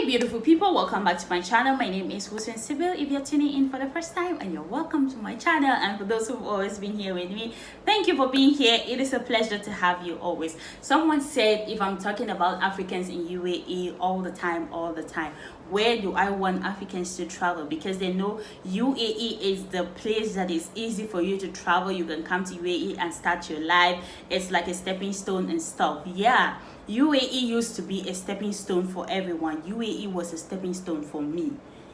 Hey beautiful people, welcome back to my channel. My name is Hussein Sibyl. If you're tuning in for the first time, and you're welcome to my channel, and for those who've always been here with me, thank you for being here. It is a pleasure to have you always. Someone said if I'm talking about Africans in UAE all the time, where do I want Africans to travel? Because they know UAE is the place that is easy for you to travel. You can come to UAE and start your life. It's like a stepping stone and stuff. Yeah, UAE used to be a stepping stone for everyone. UAE was a stepping stone for me.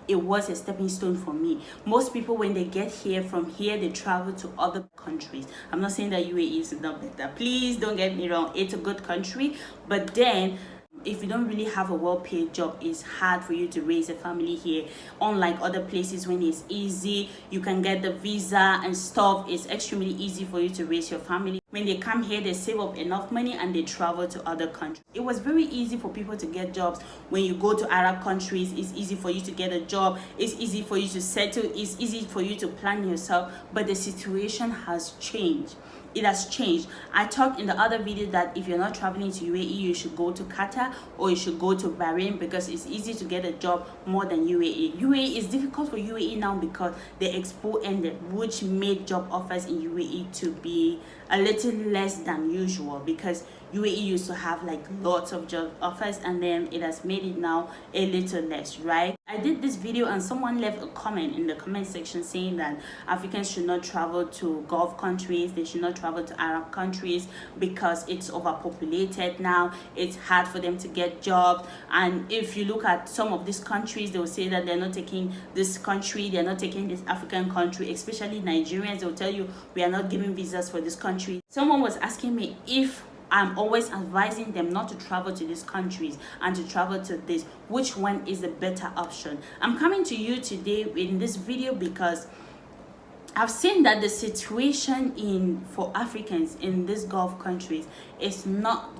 It was a stepping stone for me. Most people, when they get here, from here they travel to other countries. I'm not saying that UAE is not better. Please don't get me wrong. It's a good country, but then if you don't really have a well-paid job, it's hard for you to raise a family here. Unlike other places, when it's easy, you can get the visa and stuff. It's extremely easy for you to raise your family. When they come here, they save up enough money and they travel to other countries. It was very easy for people to get jobs. When you go to Arab countries, it's easy for you to get a job. It's easy for you to settle. It's easy for you to plan yourself. But the situation has changed. It has changed. I talked in the other video that if you're not traveling to UAE, you should go to Qatar or you should go to Bahrain, because it's easy to get a job more than UAE. UAE is difficult for UAE now because the expo ended, which made job offers in UAE to be a little less than usual, because UAE used to have like lots of job offers, and then it has made it now a little less, right? I did this video and someone left a comment in the comment section saying that Africans should not travel to Gulf countries, they should not travel to Arab countries because it's overpopulated now. It's hard for them to get jobs, and if you look at some of these countries, they will say that they're not taking this country, they're not taking this African country, especially Nigerians. They'll tell you we are not giving visas for this country. Someone was asking me if I'm always advising them not to travel to these countries and to travel to this. Which one is the better option? I'm coming to you today in this video because I've seen that the situation for Africans in these Gulf countries is not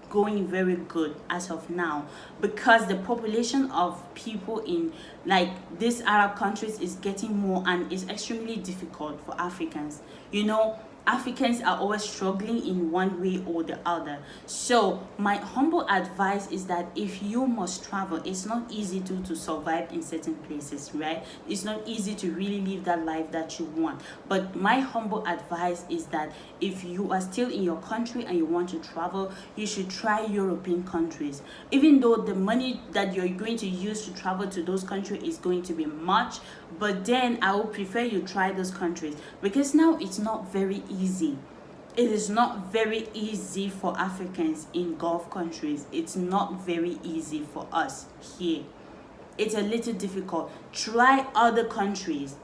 going very good as of now, because the population of people in like these Arab countries is getting more, and it's extremely difficult for Africans. You know, Africans are always struggling in one way or the other. So my humble advice is that if you must travel, it's not easy to survive in certain places, right? It's not easy to really live that life that you want. But my humble advice is that if you are still in your country and you want to travel, you should try European countries. Even though the money that you're going to use to travel to those countries is going to be much, but then I would prefer you try those countries, because now it's not very easy. It is not very easy for Africans in Gulf countries. It's not very easy for us here. It's a little difficult. Try other countries.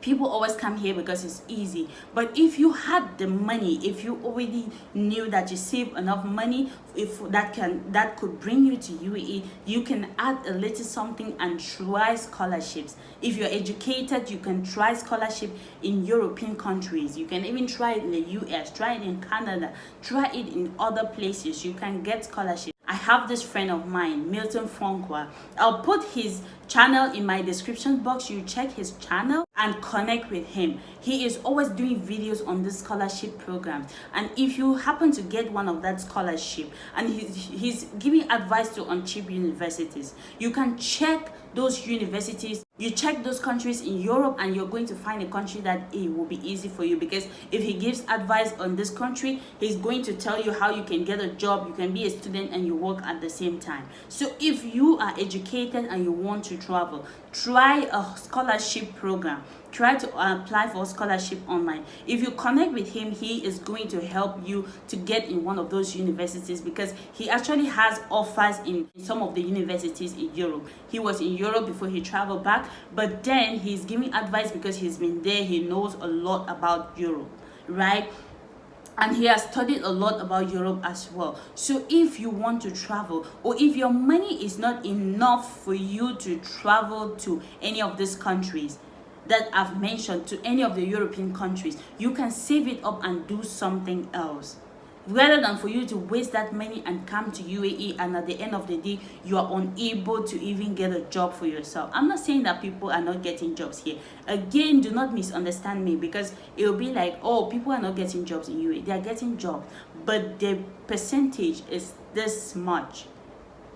People always come here because it's easy. But if you had the money, if you already knew that you save enough money, if that could bring you to UAE, you can add a little something and try scholarships. If you're educated, you can try scholarship in European countries. You can even try it in the US, try it in Canada, try it in other places. You can get scholarship. I have this friend of mine, Milton Francois. I'll put his channel in my description box. You check his channel and connect with him. He is always doing videos on this scholarship program, and if you happen to get one of that scholarship, and he's giving advice to on cheap universities, you can check those universities. You check those countries in Europe, and you're going to find a country that it will be easy for you, because if he gives advice on this country, he's going to tell you how you can get a job, you can be a student and you work at the same time. So if you are educated and you want to travel, try a scholarship program. Try to apply for a scholarship online. If you connect with him, he is going to help you to get in one of those universities, because he actually has offers in some of the universities in Europe. He was in Europe before he traveled back, but then he's giving advice because he's been there. He knows a lot about Europe, right? And he has studied a lot about Europe as well. So if you want to travel, or if your money is not enough for you to travel to any of these countries that I've mentioned, to any of the European countries, you can save it up and do something else, rather than for you to waste that money and come to UAE, and at the end of the day you are unable to even get a job for yourself. I'm not saying that people are not getting jobs here. Again, do not misunderstand me, because it will be like, oh, people are not getting jobs in UAE. They are getting jobs, but the percentage is this much.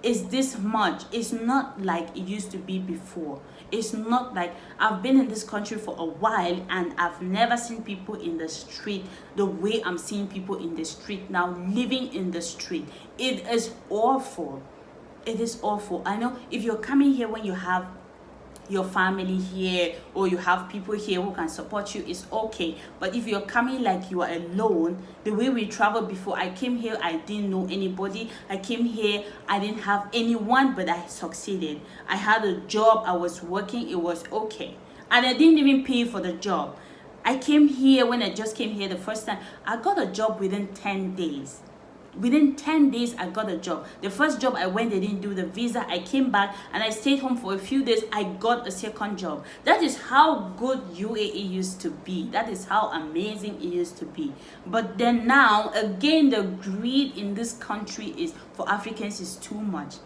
is this much. It's not like it used to be before. It's not like, I've been in this country for a while and I've never seen people in the street the way I'm seeing people in the street now, living in the street. It is awful. It is awful. I know if you're coming here when you have your family here or you have people here who can support you, it's okay. But if you're coming like you are alone, the way we traveled before, I came here, I didn't know anybody. I came here, I didn't have anyone, but I succeeded. I had a job, I was working, it was okay, and I didn't even pay for the job. I came here, when I just came here the first time, I got a job within 10 days. Within 10 days, I got a job. The first job I went, they didn't do the visa. I came back and I stayed home for a few days. I got a second job. That is how good UAE used to be. That is how amazing it used to be. But then now, again, the greed in this country is for Africans is too much.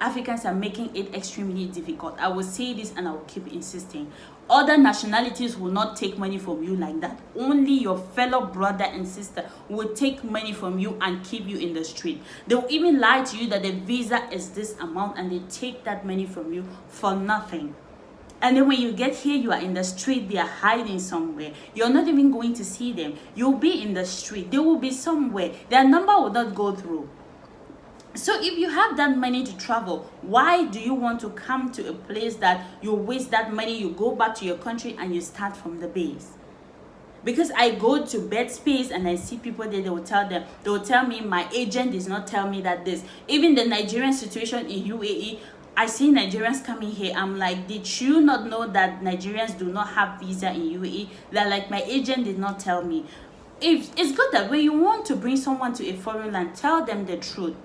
Africans are making it extremely difficult. I will say this and I will keep insisting. Other nationalities will not take money from you like that. Only your fellow brother and sister will take money from you and keep you in the street. They will even lie to you that the visa is this amount and they take that money from you for nothing. And then when you get here, you are in the street, they are hiding somewhere. You're not even going to see them. You'll be in the street. They will be somewhere. Their number will not go through. So if you have that money to travel, why do you want to come to a place that you waste that money, you go back to your country and you start from the base? Because I go to bed space and I see people there, they will tell me, my agent does not tell me that this. Even the Nigerian situation in UAE, I see Nigerians coming here. I'm like, did you not know that Nigerians do not have visa in UAE? They're like, my agent did not tell me. If it's good that when you want to bring someone to a foreign land, tell them the truth.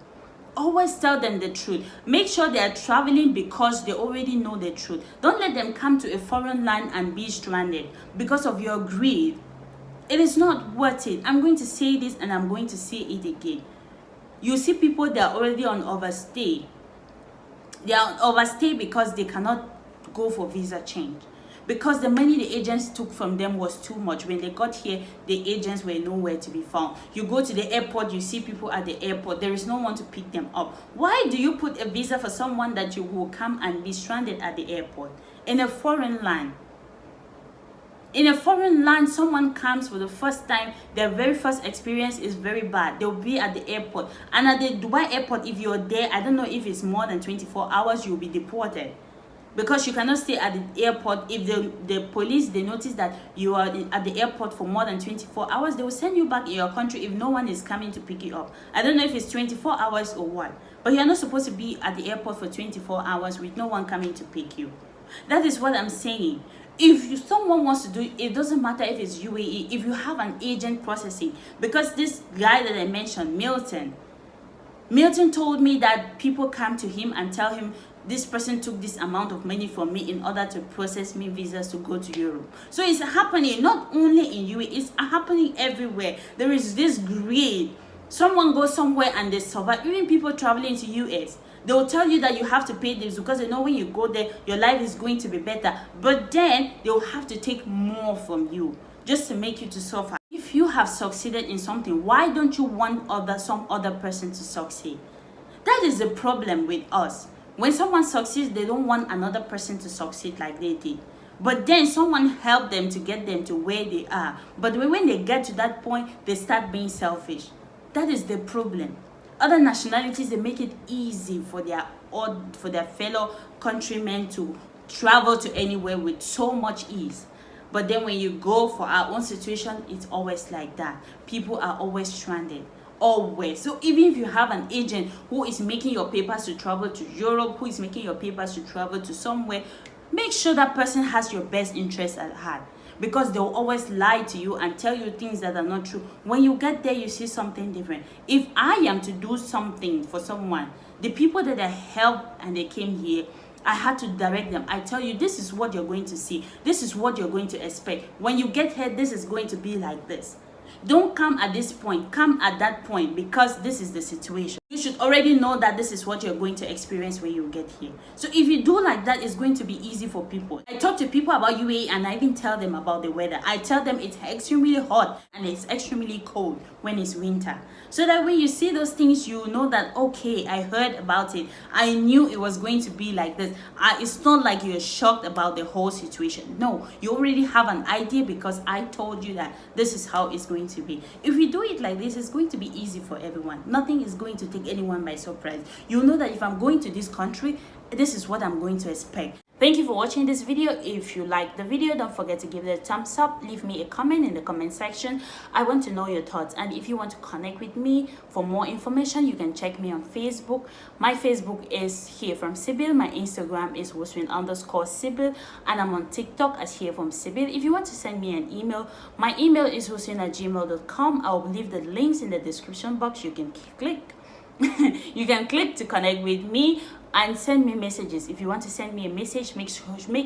Always tell them the truth. Make sure they are traveling because they already know the truth. Don't let them come to a foreign land and be stranded because of your greed. It is not worth it. I'm going to say this and I'm going to say it again. You see people that are already on overstay. They are on overstay because they cannot go for visa change. Because the money the agents took from them was too much. When they got here, the agents were nowhere to be found. You go to the airport, you see people at the airport. There is no one to pick them up. Why do you put a visa for someone that you will come and be stranded at the airport? In a foreign land. In a foreign land, someone comes for the first time, their very first experience is very bad. They'll be at the airport. And at the Dubai airport, if you're there, I don't know if it's more than 24 hours, you'll be deported. Because you cannot stay at the airport. If the police, they notice that you are at the airport for more than 24 hours, they will send you back in your country if no one is coming to pick you up. I don't know if it's 24 hours or what. But you're not supposed to be at the airport for 24 hours with no one coming to pick you. That is what I'm saying. If someone wants to do it, it doesn't matter if it's UAE. If you have an agent processing. Because this guy that I mentioned, Milton told me that people come to him and tell him, this person took this amount of money from me in order to process me visas to go to Europe. So it's happening not only in UAE, it's happening everywhere. There is this greed. Someone goes somewhere and they survive. Even people traveling to US, they will tell you that you have to pay this because they know when you go there, your life is going to be better. But then they will have to take more from you just to make you to suffer. If you have succeeded in something, why don't you want some other person to succeed? That is the problem with us. When someone succeeds, they don't want another person to succeed like they did. But then someone helped them to get them to where they are. But when they get to that point, they start being selfish. That is the problem. Other nationalities, they make it easy for their fellow countrymen to travel to anywhere with so much ease. But then when you go for our own situation, it's always like that. People are always stranded. Always. So even if you have an agent who is making your papers to travel to Europe, who is making your papers to travel to somewhere, make sure that person has your best interest at heart. Because they'll always lie to you and tell you things that are not true. When you get there, you see something different. If I am to do something for someone, the people that I helped and they came here, I had to direct them. I tell you, this is what you're going to see. This is what you're going to expect. When you get here, this is going to be like this. Don't come at this point, come at that point because this is the situation. You should already know that this is what you're going to experience when you get here. So if you do like that, it's going to be easy for people. I talk to people about UAE and I even tell them about the weather. I tell them it's extremely hot and it's extremely cold when it's winter. So that when you see those things, you know that, okay, I heard about it. I knew it was going to be like this. It's not like you're shocked about the whole situation. No, you already have an idea because I told you that this is how it's going to be. If we do it like this, it's going to be easy for everyone. Nothing is going to take anyone by surprise. You know that if I'm going to this country, this is what I'm going to expect. Thank you for watching this video. If you like the video, don't forget to give it a thumbs up. Leave me a comment in the comment section. I want to know your thoughts. And if you want to connect with me for more information, you can check me on Facebook. My Facebook is Here From Sibyl. My Instagram is Hussein_Sibyl. And I'm on TikTok as Here From Sibyl. If you want to send me an email, my email is hussein@gmail.com. I'll leave the links in the description box. You can click you can click to connect with me and send me messages. If you want to send me a message, make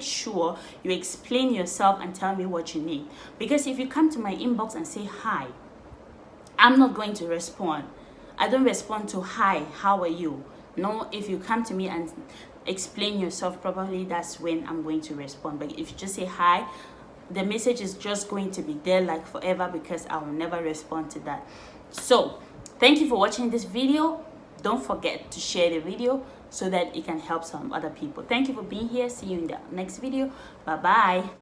sure you explain yourself and tell me what you need. Because if you come to my inbox and say hi, I'm not going to respond. I don't respond to hi, how are you? No, if you come to me and explain yourself properly, that's when I'm going to respond. But if you just say hi, the message is just going to be there like forever because I will never respond to that. So thank you for watching this video. Don't forget to share the video so that it can help some other people. Thank you for being here. See you in the next video. Bye bye.